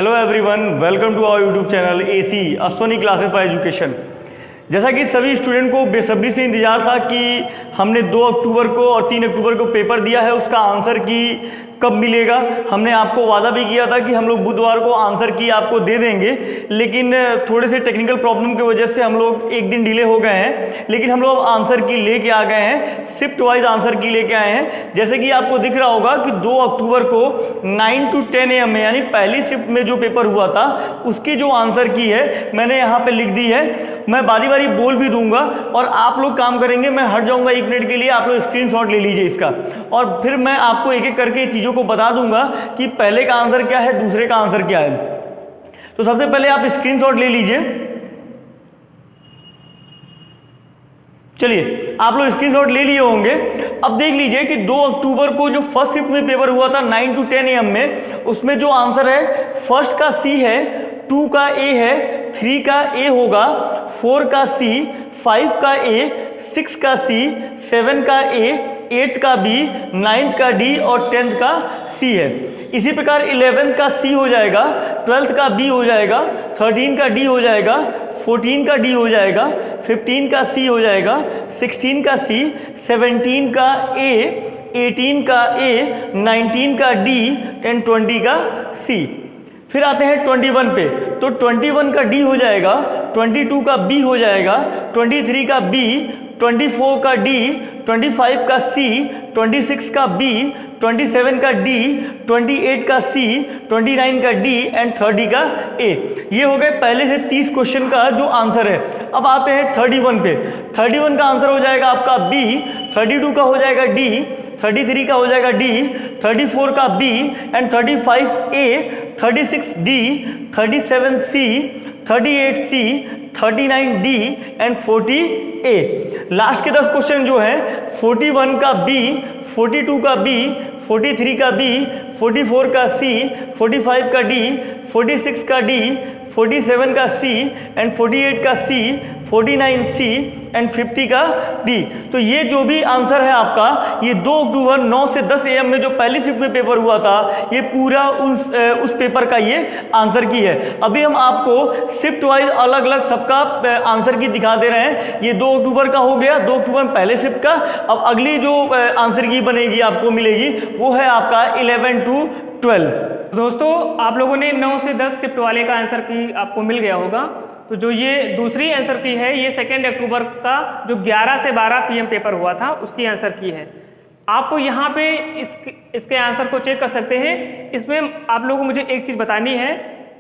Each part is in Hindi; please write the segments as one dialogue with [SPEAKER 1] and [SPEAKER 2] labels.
[SPEAKER 1] Hello everyone, welcome to our YouTube channel AC Ashwani classes for education. जैसा कि सभी स्टूडेंट को बेसब्री से इंतजार था कि हमने 2 अक्टूबर को और 3 अक्टूबर को पेपर दिया है, उसका आंसर की कब मिलेगा। हमने आपको वादा भी किया था कि हम लोग बुधवार को आंसर की आपको दे देंगे, लेकिन थोड़े से टेक्निकल प्रॉब्लम की वजह से हम लोग एक दिन डिले हो गए हैं। लेकिन हम लोग आंसर की लेके आ गए हैं, शिफ्ट वाइज आंसर की लेके आए हैं। जैसे कि आपको दिख रहा होगा कि 2 अक्टूबर को 9 to 10 AM में, यानी पहली शिफ्ट में जो पेपर हुआ था उसकी जो आंसर की है मैंने यहाँ पे लिख दी है। मैं बारी बारी बोल भी दूंगा और आप लोग काम करेंगे। मैं हट जाऊंगा 1 मिनट के लिए, आप लोग स्क्रीनशॉट ले लीजिए इसका, और फिर मैं आपको एक एक करके चीज़ों को बता दूंगा कि पहले का आंसर क्या है, दूसरे का आंसर क्या है। तो सबसे पहले आप स्क्रीनशॉट ले लीजिए। चलिए, आप लोग स्क्रीनशॉट ले लिए होंगे। अब देख लीजिए कि 2 अक्टूबर को जो फर्स्ट शिफ्ट में पेपर हुआ था 9 to 10 AM में, उसमें जो आंसर है फर्स्ट का सी है, 2 का ए है, 3 का ए होगा, 4 का सी, 5 का ए, 6 का सी, 7 का ए, 8 का बी, 9 का डी और 10 का सी है। इसी प्रकार 11 का सी हो जाएगा, 12 का बी हो जाएगा, 13 का डी हो जाएगा, 14 का डी हो जाएगा, 15 का सी हो जाएगा, 16 का सी, 17 का ए, 18 का ए, 19 का डी एंड 20 का सी। फिर आते हैं 21 पे, तो 21 का डी हो जाएगा, 22 का बी हो जाएगा, 23 का बी, 24 का डी, 25 का सी, 26 का बी, 27 का डी, 28 का सी, 29 का डी एंड 30 का ए। ये हो गए पहले से 30 क्वेश्चन का जो आंसर है। अब आते हैं 31 पे। 31 का आंसर हो जाएगा आपका बी, 32 का हो जाएगा डी, 33 का हो जाएगा डी, 34 का B and 35 A, 36 D, 37 C, 38 C, 39 D and 40 A. Last के 10 क्वेश्चन जो है 41 का बी, 42 का बी, 43 का बी, 44 का सी, 45 का डी, 46 का डी, 47 का सी एंड 48 का सी, 49 सी एंड 50 का डी। तो ये जो भी आंसर है आपका, ये 2 अक्टूबर 9 से 10 AM में जो पहली शिफ्ट में पेपर हुआ था, ये पूरा उस पेपर का ये आंसर की है। अभी हम आपको शिफ्ट वाइज अलग अलग सबका आंसर की दिखा दे रहे हैं। ये 2 अक्टूबर का हो गया, 2 अक्टूबर में पहले शिफ्ट का। अब अगली जो आंसर की बनेगी आपको मिलेगी वो है आपका 11 to 12।
[SPEAKER 2] दोस्तों, आप लोगों ने 9 से 10 शिफ्ट वाले का आंसर की आपको मिल गया होगा। तो जो ये दूसरी आंसर की है, ये 2 अक्टूबर का जो 11 से 12 PM पेपर हुआ था उसकी आंसर की है। आप यहाँ पे इसके आंसर को चेक कर सकते हैं। इसमें आप लोगों को मुझे एक चीज़ बतानी है।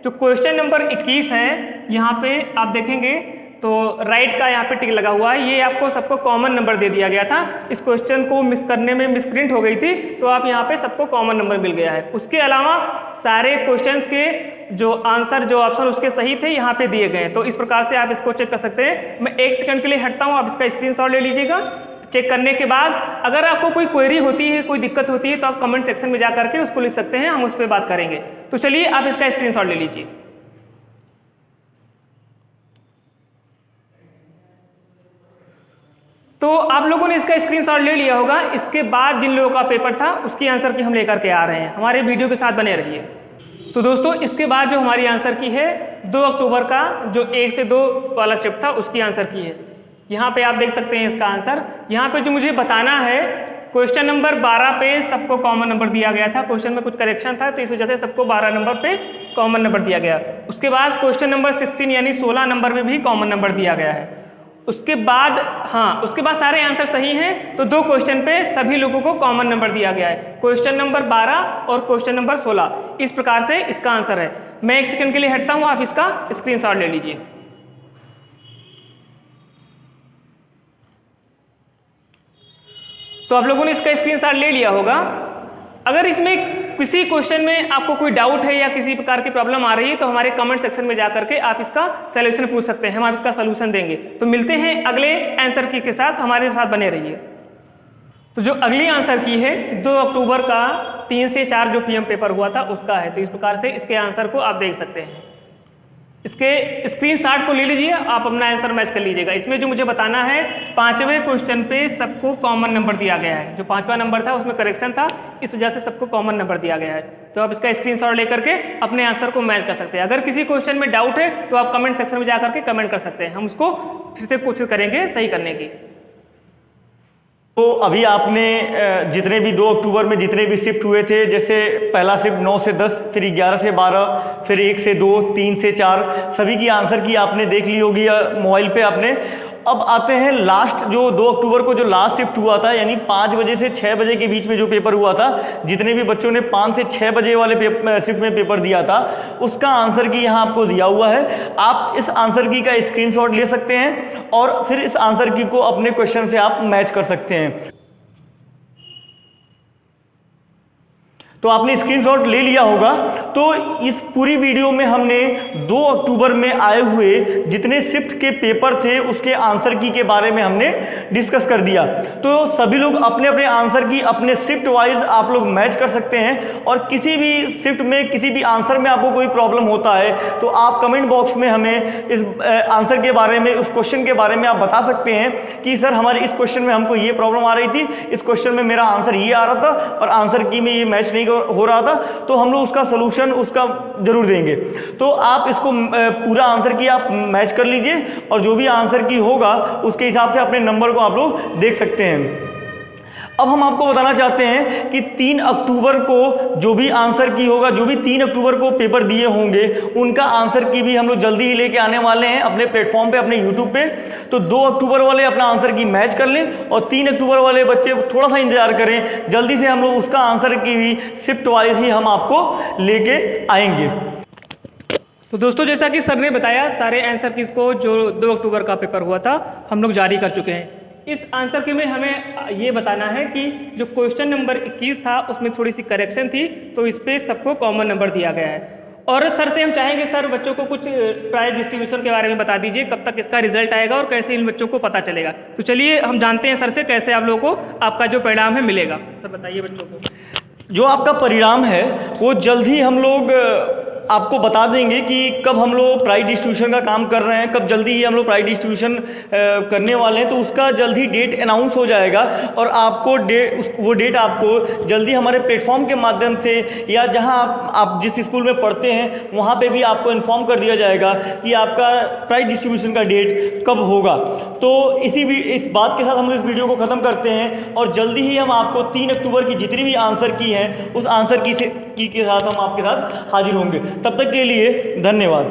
[SPEAKER 2] जो क्वेश्चन नंबर 21 है, यहाँ पे आप देखेंगे तो राइट का यहाँ पे टिक लगा हुआ है। ये आपको सबको कॉमन नंबर दे दिया गया था। इस क्वेश्चन को मिस करने में मिसप्रिंट हो गई थी, तो आप यहाँ पे सबको कॉमन नंबर मिल गया है। उसके अलावा सारे क्वेश्चंस के जो आंसर, जो ऑप्शन उसके सही थे यहाँ पे दिए गए हैं। तो इस प्रकार से आप इसको चेक कर सकते हैं। मैं 1 सेकंड के लिए हटता हूँ, आप इसका स्क्रीनशॉट ले लीजिएगा। चेक करने के बाद अगर आपको कोई क्वेरी होती है, कोई दिक्कत होती है, तो आप कमेंट सेक्शन में जा करके उसको लिख सकते हैं, हम उस पर बात करेंगे। तो चलिए आप इसका स्क्रीनशॉट ले लीजिए। तो आप लोगों ने इसका स्क्रीनशॉट ले लिया होगा। इसके बाद जिन लोगों का पेपर था उसकी आंसर की हम लेकर के आ रहे हैं। हमारे वीडियो के साथ बने रहिए। तो दोस्तों, इसके बाद जो हमारी आंसर की है 2 अक्टूबर का जो 1 से 2 वाला शिफ्ट था उसकी आंसर की है। यहाँ पे आप देख सकते हैं इसका आंसर। यहाँ पे जो मुझे बताना है, क्वेश्चन नंबर 12 पे सबको कॉमन नंबर दिया गया था। क्वेश्चन में कुछ करेक्शन था, तो इस वजह से सबको 12 नंबर पे कॉमन नंबर दिया गया। उसके बाद क्वेश्चन नंबर 16 यानी 16 नंबर में भी कॉमन नंबर दिया गया है। उसके बाद उसके बाद सारे आंसर सही हैं, तो 2 क्वेश्चन पे सभी लोगों को कॉमन नंबर दिया गया है, क्वेश्चन नंबर 12 और क्वेश्चन नंबर 16। इस प्रकार से इसका आंसर है। मैं 1 सेकंड के लिए हटता हूं, आप इसका स्क्रीनशॉट ले लीजिए। तो आप लोगों ने इसका स्क्रीनशॉट ले लिया होगा। अगर इसमें किसी क्वेश्चन में आपको कोई डाउट है या किसी प्रकार की प्रॉब्लम आ रही है, तो हमारे कमेंट सेक्शन में जाकर के आप इसका सॉल्यूशन पूछ सकते हैं, हम आप इसका सॉल्यूशन देंगे। तो मिलते हैं अगले आंसर की के साथ, हमारे साथ बने रहिए। तो जो अगली आंसर की है 2 अक्टूबर का 3 से 4 जो PM पेपर हुआ था उसका है। तो इस प्रकार से इसके आंसर को आप देख सकते हैं। इसके स्क्रीनशॉट को ले लीजिए, आप अपना आंसर मैच कर लीजिएगा। इसमें जो मुझे बताना है, 5वें क्वेश्चन पे सबको कॉमन नंबर दिया गया है। जो 5वां नंबर था उसमें करेक्शन था, इस वजह से सबको कॉमन नंबर दिया गया है। तो आप इसका स्क्रीनशॉट लेकर के अपने आंसर को मैच कर सकते हैं। अगर किसी क्वेश्चन में डाउट है तो आप कमेंट सेक्शन में जाकर के कमेंट कर सकते हैं, हम उसको फिर से कोशिश करेंगे सही करने की।
[SPEAKER 1] तो अभी आपने जितने भी 2 अक्टूबर में जितने भी शिफ्ट हुए थे, जैसे पहला शिफ्ट 9 से 10, फिर 11 से 12, फिर 1 से 2, 3 से 4, सभी की आंसर की आपने देख ली होगी मोबाइल पे आपने। अब आते हैं लास्ट, जो 2 अक्टूबर को जो लास्ट शिफ्ट हुआ था, यानी 5 बजे से 6 बजे के बीच में जो पेपर हुआ था, जितने भी बच्चों ने 5 से 6 बजे वाले शिफ्ट में पेपर दिया था, उसका आंसर की यहाँ आपको दिया हुआ है। आप इस आंसर की का स्क्रीनशॉट ले सकते हैं और फिर इस आंसर की को अपने क्वेश्चन से आप मैच कर सकते हैं। तो आपने स्क्रीनशॉट ले लिया होगा। तो इस पूरी वीडियो में हमने 2 अक्टूबर में आए हुए जितने शिफ्ट के पेपर थे उसके आंसर की के बारे में हमने डिस्कस कर दिया। तो सभी लोग अपने अपने आंसर की अपने शिफ्ट वाइज आप लोग मैच कर सकते हैं, और किसी भी शिफ्ट में किसी भी आंसर में आपको कोई प्रॉब्लम होता है तो आप कमेंट बॉक्स में हमें इस आंसर के बारे में, उस क्वेश्चन के बारे में आप बता सकते हैं कि सर हमारे इस क्वेश्चन में हमको ये प्रॉब्लम आ रही थी, इस क्वेश्चन में मेरा आंसर ये आ रहा था और आंसर की में ये मैच नहीं हो रहा था, तो हम लोग उसका सोल्यूशन उसका जरूर देंगे। तो आप इसको पूरा आंसर की आप मैच कर लीजिए, और जो भी आंसर की होगा उसके हिसाब से अपने नंबर को आप लोग देख सकते हैं। अब हम आपको बताना चाहते हैं कि 3 अक्टूबर को जो भी आंसर की होगा, जो भी 3 अक्टूबर को पेपर दिए होंगे, उनका आंसर की भी हम लोग जल्दी ही लेके आने वाले हैं अपने प्लेटफॉर्म पे, अपने यूट्यूब पे। तो 2 अक्टूबर वाले अपना आंसर की मैच कर लें, और 3 अक्टूबर वाले बच्चे थोड़ा सा इंतजार करें, जल्दी से हम लोग उसका आंसर की भी शिफ्ट वाइज ही हम आपको लेके आएंगे।
[SPEAKER 2] तो दोस्तों, जैसा कि सर ने बताया, सारे आंसर की को जो 2 अक्टूबर का पेपर हुआ था हम लोग जारी कर चुके हैं। इस आंसर की में हमें ये बताना है कि जो क्वेश्चन नंबर 21 था उसमें थोड़ी सी करेक्शन थी, तो इस पे सबको कॉमन नंबर दिया गया है। और सर से हम चाहेंगे, सर बच्चों को कुछ प्राइज डिस्ट्रीब्यूशन के बारे में बता दीजिए, कब तक इसका रिजल्ट आएगा और कैसे इन बच्चों को पता चलेगा। तो चलिए हम जानते हैं सर से कैसे आप लोगों को आपका जो परिणाम है मिलेगा। सर बताइए बच्चों को।
[SPEAKER 1] जो आपका परिणाम है वो जल्द ही हम लोग आपको बता देंगे कि कब हम लोग प्राइज डिस्ट्रीब्यूशन का काम कर रहे हैं, कब जल्दी ही हम लोग प्राइज डिस्ट्रीब्यूशन करने वाले हैं। तो उसका जल्द ही डेट अनाउंस हो जाएगा, और आपको वो डेट आपको जल्दी हमारे प्लेटफॉर्म के माध्यम से, या जहां आप जिस स्कूल में पढ़ते हैं वहां पे भी आपको इन्फॉर्म कर दिया जाएगा कि आपका प्राइज डिस्ट्रीब्यूशन का डेट कब होगा। तो इस बात के साथ हम इस वीडियो को ख़त्म करते हैं, और जल्दी ही हम आपको 3 अक्टूबर की जितनी भी आंसर की हैं उस आंसर की के साथ हम आपके साथ हाजिर होंगे। तब तक के लिए धन्यवाद।